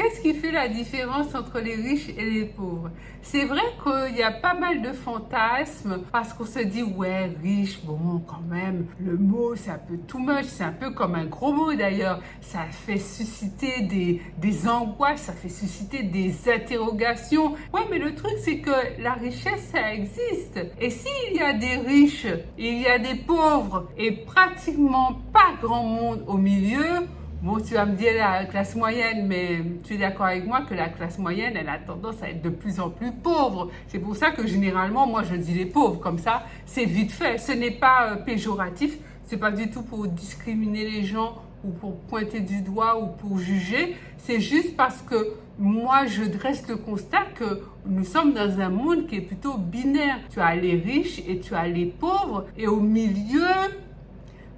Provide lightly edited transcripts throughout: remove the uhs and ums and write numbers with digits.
qu'est-ce qui fait la différence entre les riches et les pauvres? C'est vrai qu'il y a pas mal de fantasmes parce qu'on se dit, ouais, riche, bon, quand même, le mot, c'est un peu too much, c'est un peu comme un gros mot d'ailleurs. Ça fait susciter des angoisses, ça fait susciter des interrogations. Ouais, mais le truc, c'est que la richesse, ça existe. Et s'il y a des riches, il y a des pauvres et pratiquement pas grand monde au milieu, bon, tu vas me dire la classe moyenne, mais tu es d'accord avec moi que la classe moyenne, elle a tendance à être de plus en plus pauvre. C'est pour ça que généralement, moi, je dis les pauvres. Comme ça, c'est vite fait. Ce n'est pas péjoratif. C'est pas du tout pour discriminer les gens ou pour pointer du doigt ou pour juger. C'est juste parce que moi, je dresse le constat que nous sommes dans un monde qui est plutôt binaire. Tu as les riches et tu as les pauvres. Et au milieu,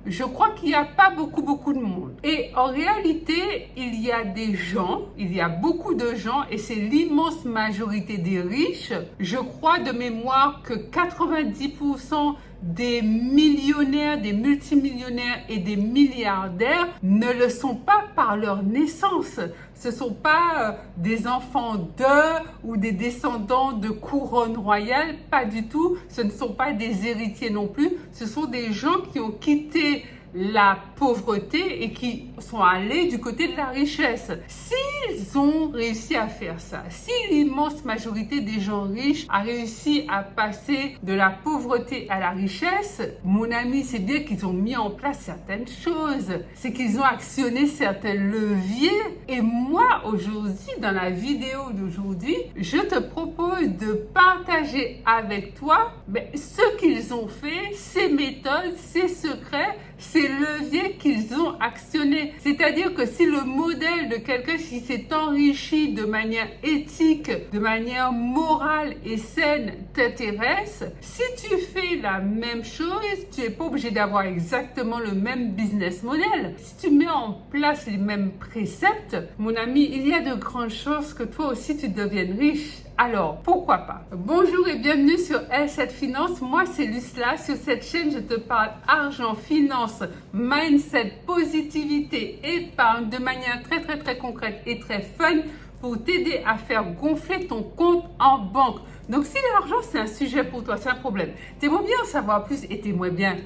je crois qu'il n'y a pas beaucoup de monde. Et en réalité, il y a des gens, il y a beaucoup de gens, et c'est l'immense majorité des riches. Je crois de mémoire que 90% des millionnaires, des multimillionnaires et des milliardaires ne le sont pas par leur naissance. Ce ne sont pas des enfants d'eux ou des descendants de couronne royale, pas du tout. Ce ne sont pas des héritiers non plus. Ce sont des gens qui ont quitté la pauvreté et qui sont allés du côté de la richesse. S'ils ont réussi à faire ça, si l'immense majorité des gens riches a réussi à passer de la pauvreté à la richesse, mon ami, c'est bien qu'ils ont mis en place certaines choses. C'est qu'ils ont actionné certains leviers. Et moi, aujourd'hui, dans la vidéo d'aujourd'hui, je te propose de partager avec toi ce qu'ils ont fait, ces méthodes, ces secrets, ces leviers qu'ils ont actionnés. C'est-à-dire que si le modèle de quelqu'un qui s'est enrichi de manière éthique, de manière morale et saine t'intéresse, si tu fais la même chose, tu n'es pas obligé d'avoir exactement le même business model. Si tu mets en place les mêmes préceptes, mon ami, il y a de grandes chances que toi aussi tu deviennes riche. Alors, pourquoi pas? Bonjour et bienvenue sur L7 Finance. Moi, c'est Lucla. Sur cette chaîne, je te parle argent, finance, mindset, positivité, épargne de manière très concrète et très fun pour t'aider à faire gonfler ton compte en banque. Donc, si l'argent, c'est un sujet pour toi, c'est un problème, t'aimerais bien en savoir plus et t'aimerais bien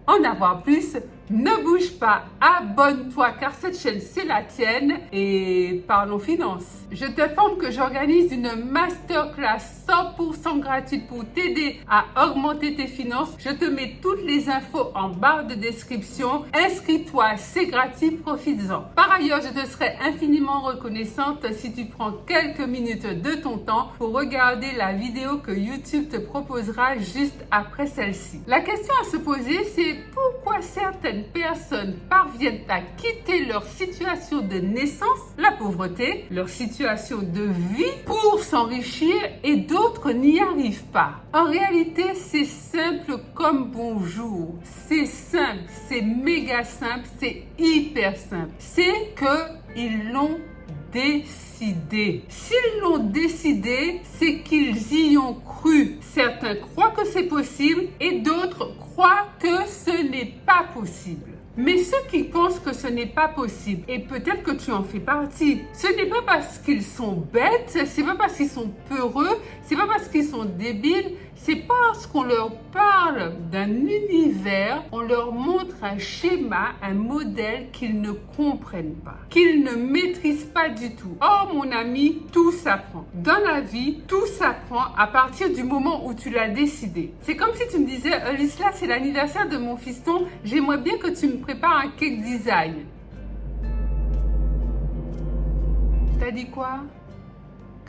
en avoir plus, ne bouge pas, abonne-toi car cette chaîne c'est la tienne et parlons finance. Je t'informe que j'organise une masterclass 100% gratuite pour t'aider à augmenter tes finances. Je te mets toutes les infos en barre de description. Inscris-toi, c'est gratuit, profites-en. Par ailleurs, je te serai infiniment reconnaissante si tu prends quelques minutes de ton temps pour regarder la vidéo que YouTube te proposera juste après celle-ci. La question à se poser, c'est pourquoi certaines personnes parviennent à quitter leur situation de naissance, la pauvreté, leur situation de vie pour s'enrichir et d'autres n'y arrivent pas. En réalité, c'est simple comme bonjour. C'est simple, c'est méga simple, c'est hyper simple. C'est qu'ils l'ont décidé. S'ils l'ont décidé, c'est qu'ils y ont cru. Certains croient que c'est possible et d'autres croient que ce n'est pas possible. Mais ceux qui pensent que ce n'est pas possible, et peut-être que tu en fais partie, ce n'est pas parce qu'ils sont bêtes, c'est pas parce qu'ils sont peureux, c'est pas parce qu'ils sont débiles, c'est parce qu'on leur parle d'un univers, on leur montre un schéma, un modèle qu'ils ne comprennent pas, qu'ils ne maîtrisent pas du tout. Oh mon ami, tout s'apprend. Dans la vie, tout s'apprend à partir du moment où tu l'as décidé. C'est comme si tu me disais, Lisla, c'est l'anniversaire de mon fiston, j'aimerais bien que tu me prépares un cake design. T'as dit quoi?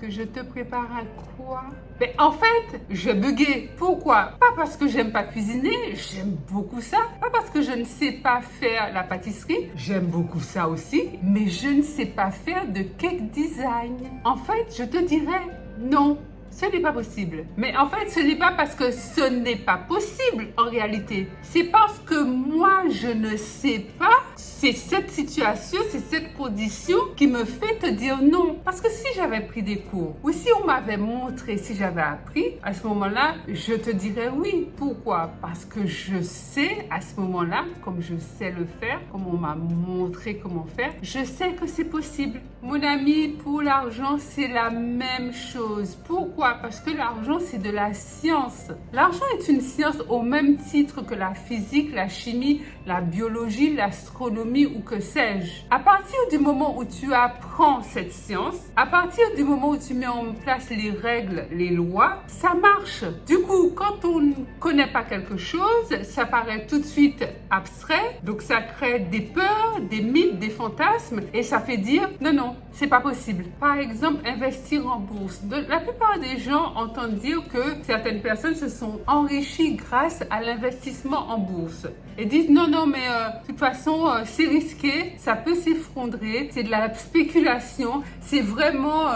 Que je te prépare un quoi? Mais en fait, je buguais. Pourquoi? Pas parce que j'aime pas cuisiner, j'aime beaucoup ça. Pas parce que je ne sais pas faire la pâtisserie, j'aime beaucoup ça aussi. Mais je ne sais pas faire de cake design. En fait, je te dirais non. Ce n'est pas possible. Mais en fait, ce n'est pas parce que ce n'est pas possible en réalité. C'est parce que moi, je ne sais pas c'est cette situation, c'est cette condition qui me fait te dire non. Parce que si j'avais pris des cours ou si on m'avait montré, si j'avais appris, à ce moment-là, je te dirais oui. Pourquoi? Parce que je sais à ce moment-là, comme je sais le faire, comme on m'a montré comment faire, je sais que c'est possible. Mon ami, pour l'argent, c'est la même chose. Pourquoi? Parce que l'argent, c'est de la science. L'argent est une science au même titre que la physique, la chimie, la biologie, l'astronomie ou que sais-je. À partir du moment où tu apprends cette science, à partir du moment où tu mets en place les règles, les lois, ça marche. Du coup, quand on ne connaît pas quelque chose, ça paraît tout de suite abstrait, donc ça crée des peurs, des mythes, des fantasmes et ça fait dire non, c'est pas possible. Par exemple, investir en bourse. La plupart des gens entendent dire que certaines personnes se sont enrichies grâce à l'investissement en bourse et disent non, mais de toute façon, c'est risqué, ça peut s'effondrer, c'est de la spéculation, c'est vraiment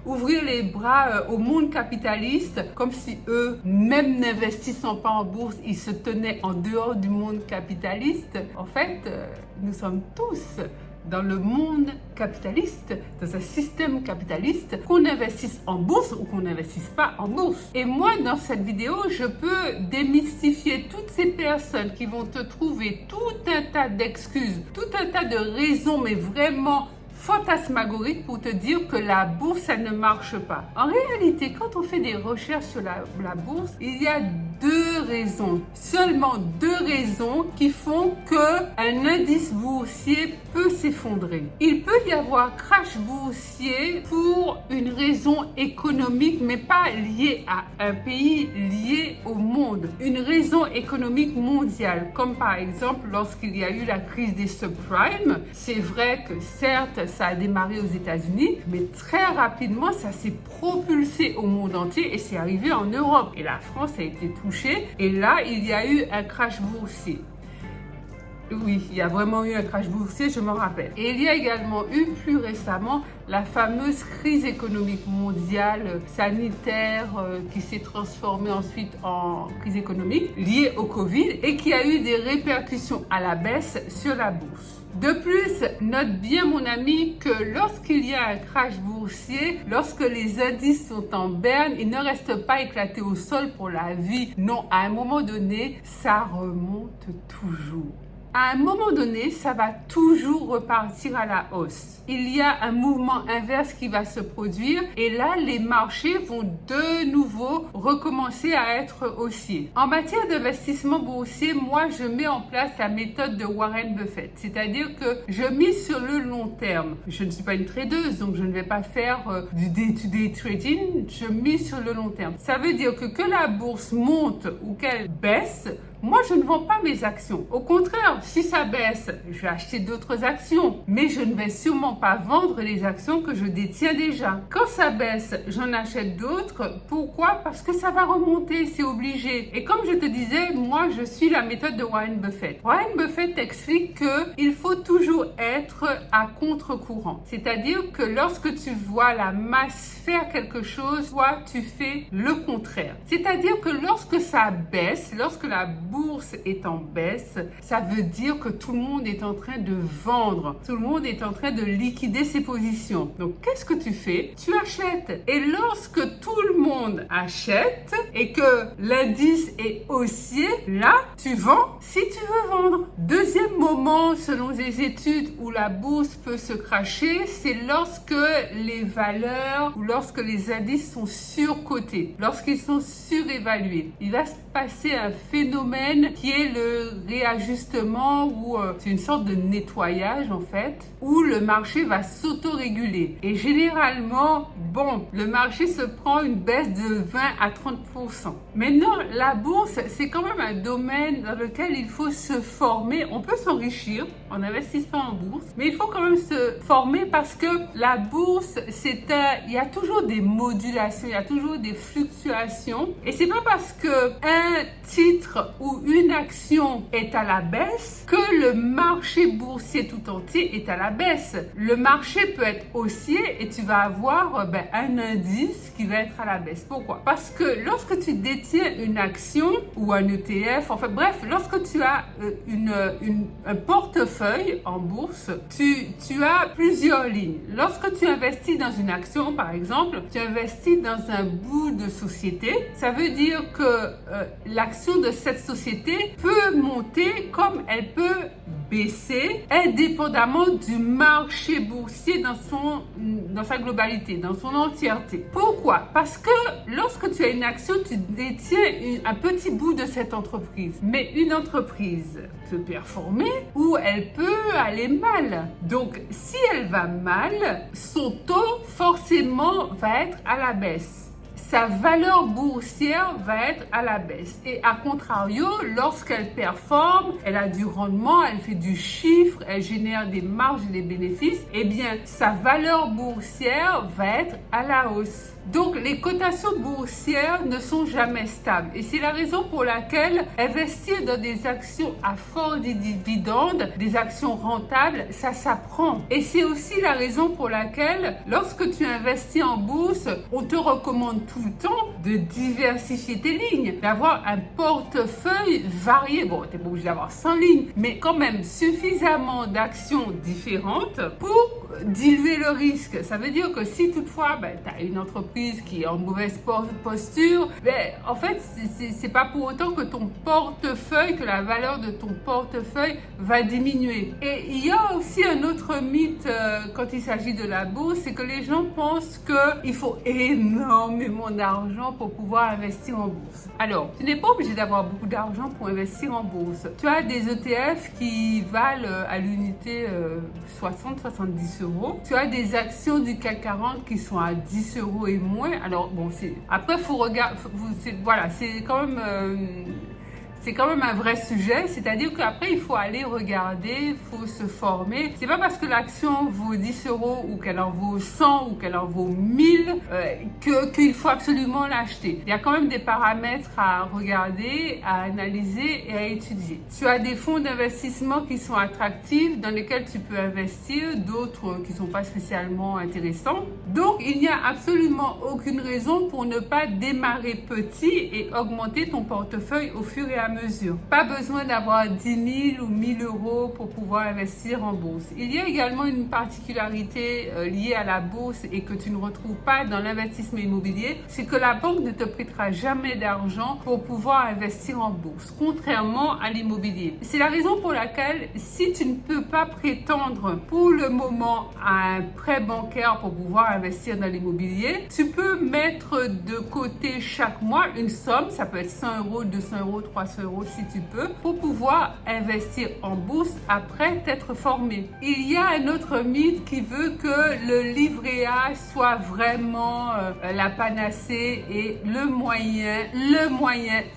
ouvrir les bras au monde capitaliste, comme si eux, même n'investissant pas en bourse, ils se tenaient en dehors du monde capitaliste. En fait, nous sommes tous dans le monde capitaliste, dans un système capitaliste, qu'on investisse en bourse ou qu'on n'investisse pas en bourse. Et moi, dans cette vidéo, je peux démystifier toutes ces personnes qui vont te trouver tout un tas d'excuses, tout un tas de raisons, mais vraiment fantasmagorique pour te dire que la bourse, ça ne marche pas. En réalité, quand on fait des recherches sur la bourse, il y a deux raisons, seulement deux raisons qui font qu'un indice boursier peut s'effondrer. Il peut y avoir crash boursier pour une raison économique, mais pas liée à un pays, liée au monde. Une raison économique mondiale, comme par exemple lorsqu'il y a eu la crise des subprimes. C'est vrai que certes, ça a démarré aux États-Unis, mais très rapidement, ça s'est propulsé au monde entier et c'est arrivé en Europe. Et la France a été touchée. Et là, il y a eu un crash boursier. Oui, il y a vraiment eu un crash boursier, je m'en rappelle. Et il y a également eu plus récemment la fameuse crise économique mondiale sanitaire qui s'est transformée ensuite en crise économique liée au Covid et qui a eu des répercussions à la baisse sur la bourse. De plus, note bien mon ami que lorsqu'il y a un crash boursier, lorsque les indices sont en berne, ils ne restent pas éclatés au sol pour la vie. Non, à un moment donné, ça remonte toujours. À un moment donné, ça va toujours repartir à la hausse. Il y a un mouvement inverse qui va se produire et là, les marchés vont de nouveau recommencer à être haussiers. En matière d'investissement boursier, moi, je mets en place la méthode de Warren Buffett. C'est-à-dire que je mise sur le long terme. Je ne suis pas une tradeuse, donc je ne vais pas faire du day-to-day trading. Je mise sur le long terme. Ça veut dire que la bourse monte ou qu'elle baisse, moi, je ne vends pas mes actions. Au contraire, si ça baisse, je vais acheter d'autres actions. Mais je ne vais sûrement pas vendre les actions que je détiens déjà. Quand ça baisse, j'en achète d'autres. Pourquoi? Parce que ça va remonter, c'est obligé. Et comme je te disais, moi, je suis la méthode de Warren Buffett. Warren Buffett explique qu'il faut toujours être à contre-courant. C'est-à-dire que lorsque tu vois la masse faire quelque chose, toi, tu fais le contraire. C'est-à-dire que lorsque ça baisse, lorsque la bourse est en baisse, ça veut dire que tout le monde est en train de vendre. Tout le monde est en train de liquider ses positions. Donc, qu'est-ce que tu fais? Tu achètes. Et lorsque tout le monde achète et que l'indice est haussier, là, tu vends si tu veux vendre. Deuxième moment, selon les études, où la bourse peut se crasher, c'est lorsque les valeurs ou lorsque les indices sont surcotés, lorsqu'ils sont surévalués. Il va se passer un phénomène qui est le réajustement ou c'est une sorte de nettoyage en fait, où le marché va s'autoréguler. Et généralement, le marché se prend une baisse de 20 à 30%. Maintenant, la bourse, c'est quand même un domaine dans lequel il faut se former. On peut s'enrichir en investissant en bourse, mais il faut quand même se former parce que la bourse, il y a toujours des modulations, il y a toujours des fluctuations. Et c'est pas parce que un titre ou une action est à la baisse que le marché boursier tout entier est à la baisse. Le marché peut être haussier et tu vas avoir un indice qui va être à la baisse. Pourquoi? Parce que lorsque tu détiens une action ou un ETF, enfin bref, lorsque tu as un portefeuille portefeuille en bourse, tu as plusieurs lignes. Lorsque tu investis dans une action, par exemple, tu investis dans un bout de société, ça veut dire que l'action de cette société peut monter comme elle peut baisser, indépendamment du marché boursier dans sa globalité, dans son entièreté. Pourquoi? Parce que lorsque tu as une action, tu détiens un petit bout de cette entreprise. Mais une entreprise peut performer ou elle peut aller mal. Donc, si elle va mal, son taux forcément va être à la baisse. Sa valeur boursière va être à la baisse. Et à contrario, lorsqu'elle performe, elle a du rendement, elle fait du chiffre, elle génère des marges et des bénéfices, eh bien, sa valeur boursière va être à la hausse. Donc, les cotations boursières ne sont jamais stables. Et c'est la raison pour laquelle investir dans des actions à fort dividendes, des actions rentables, ça s'apprend. Et c'est aussi la raison pour laquelle, lorsque tu investis en bourse, on te recommande tout le temps de diversifier tes lignes, d'avoir un portefeuille varié. Bon, tu n'es pas obligé d'avoir 100 lignes, mais quand même suffisamment d'actions différentes pour diluer le risque. Ça veut dire que si toutefois tu as une entreprise qui est en mauvaise posture, en fait c'est pas pour autant que ton portefeuille, que la valeur de ton portefeuille va diminuer. Et il y a aussi un autre mythe quand il s'agit de la bourse, c'est que les gens pensent qu'il faut énormément d'argent pour pouvoir investir en bourse. Alors, tu n'es pas obligé d'avoir beaucoup d'argent pour investir en bourse. Tu as des ETF qui valent à l'unité 60-70 euros. Tu as des actions du CAC 40 qui sont à 10 euros et moins. Alors bon, après faut regarder, voilà, c'est quand même un vrai sujet, c'est-à-dire qu'après il faut aller regarder, il faut se former. C'est pas parce que l'action vaut 10 euros ou qu'elle en vaut 100 ou qu'elle en vaut 1000 qu'il faut absolument l'acheter. Il y a quand même des paramètres à regarder, à analyser et à étudier. Tu as des fonds d'investissement qui sont attractifs, dans lesquels tu peux investir, d'autres qui sont pas spécialement intéressants. Donc il n'y a absolument aucune raison pour ne pas démarrer petit et augmenter ton portefeuille au fur et à mesure. Pas besoin d'avoir 10 000 ou 1000 euros pour pouvoir investir en bourse. Il y a également une particularité liée à la bourse et que tu ne retrouves pas dans l'investissement immobilier, c'est que la banque ne te prêtera jamais d'argent pour pouvoir investir en bourse, contrairement à l'immobilier. C'est la raison pour laquelle, si tu ne peux pas prétendre pour le moment à un prêt bancaire pour pouvoir investir dans l'immobilier, tu peux mettre de côté chaque mois une somme, ça peut être 100 euros, 200 euros, 300 euros si tu peux, pour pouvoir investir en bourse après t'être formé. Il y a un autre mythe qui veut que le livret A soit vraiment la panacée et le moyen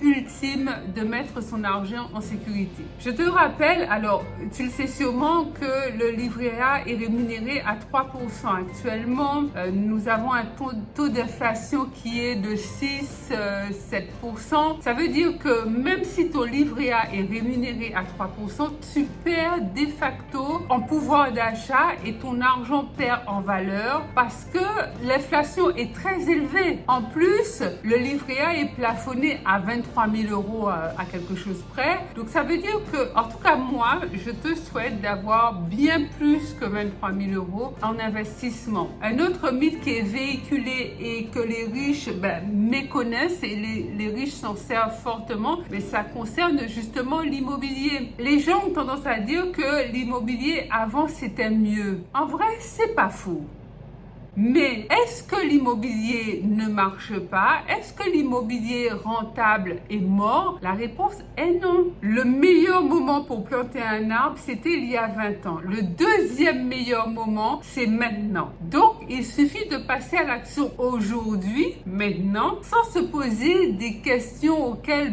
ultime de mettre son argent en sécurité. Je te rappelle, alors tu le sais sûrement, que le livret A est rémunéré à 3%. Actuellement, nous avons un taux d'inflation qui est de 6-7%. Ça veut dire que même si ton livret A est rémunéré à 3%, tu perds de facto en pouvoir d'achat et ton argent perd en valeur parce que l'inflation est très élevée. En plus, le livret A est plafonné à 23 000 euros à quelque chose près. Donc ça veut dire que, en tout cas moi, je te souhaite d'avoir bien plus que 23 000 euros en investissement. Un autre mythe qui est véhiculé et que les riches méconnaissent, et les riches s'en servent fortement, mais ça concerne justement l'immobilier. Les gens ont tendance à dire que l'immobilier avant c'était mieux. En vrai, c'est pas faux. Mais est-ce que l'immobilier ne marche pas? Est-ce que l'immobilier rentable est mort? La réponse est non. Le meilleur moment pour planter un arbre, c'était il y a 20 ans. Le deuxième meilleur moment, c'est maintenant. Donc, il suffit de passer à l'action aujourd'hui, maintenant, sans se poser des questions auxquelles,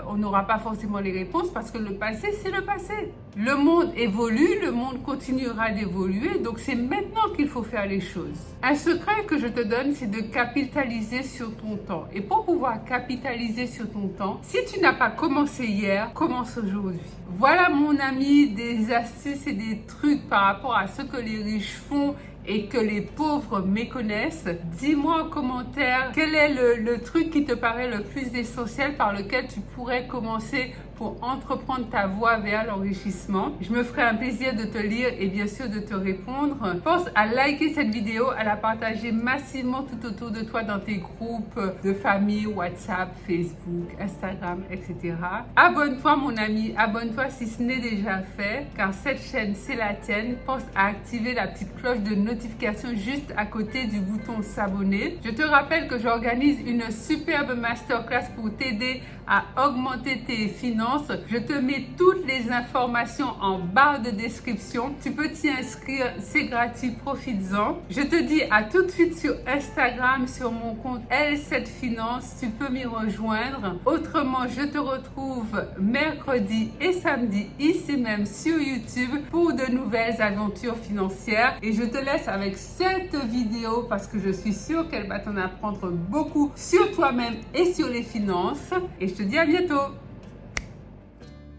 on n'aura pas forcément les réponses parce que le passé, c'est le passé. Le monde évolue, le monde continuera d'évoluer, donc c'est maintenant qu'il faut faire les choses. Un secret que je te donne, c'est de capitaliser sur ton temps. Et pour pouvoir capitaliser sur ton temps, si tu n'as pas commencé hier, commence aujourd'hui. Voilà mon ami, des astuces et des trucs par rapport à ce que les riches font et que les pauvres méconnaissent. Dis-moi en commentaire quel est le truc qui te paraît le plus essentiel par lequel tu pourrais commencer pour entreprendre ta voie vers l'enrichissement. Je me ferai un plaisir de te lire et bien sûr de te répondre. Pense à liker cette vidéo, à la partager massivement tout autour de toi dans tes groupes de famille, WhatsApp, Facebook, Instagram, etc. Abonne-toi mon ami, abonne-toi si ce n'est déjà fait, car cette chaîne c'est la tienne. Pense à activer la petite cloche de notification juste à côté du bouton s'abonner. Je te rappelle que j'organise une superbe masterclass pour t'aider à augmenter tes finances. Je te mets toutes les informations en barre de description. Tu peux t'y inscrire, c'est gratuit, profites-en. Je te dis à tout de suite sur Instagram, sur mon compte L7 Finance. Tu peux m'y rejoindre. Autrement, je te retrouve mercredi et samedi ici même sur YouTube pour de nouvelles aventures financières. Et je te laisse avec cette vidéo parce que je suis sûre qu'elle va t'en apprendre beaucoup sur toi-même et sur les finances. Et je te dis à bientôt.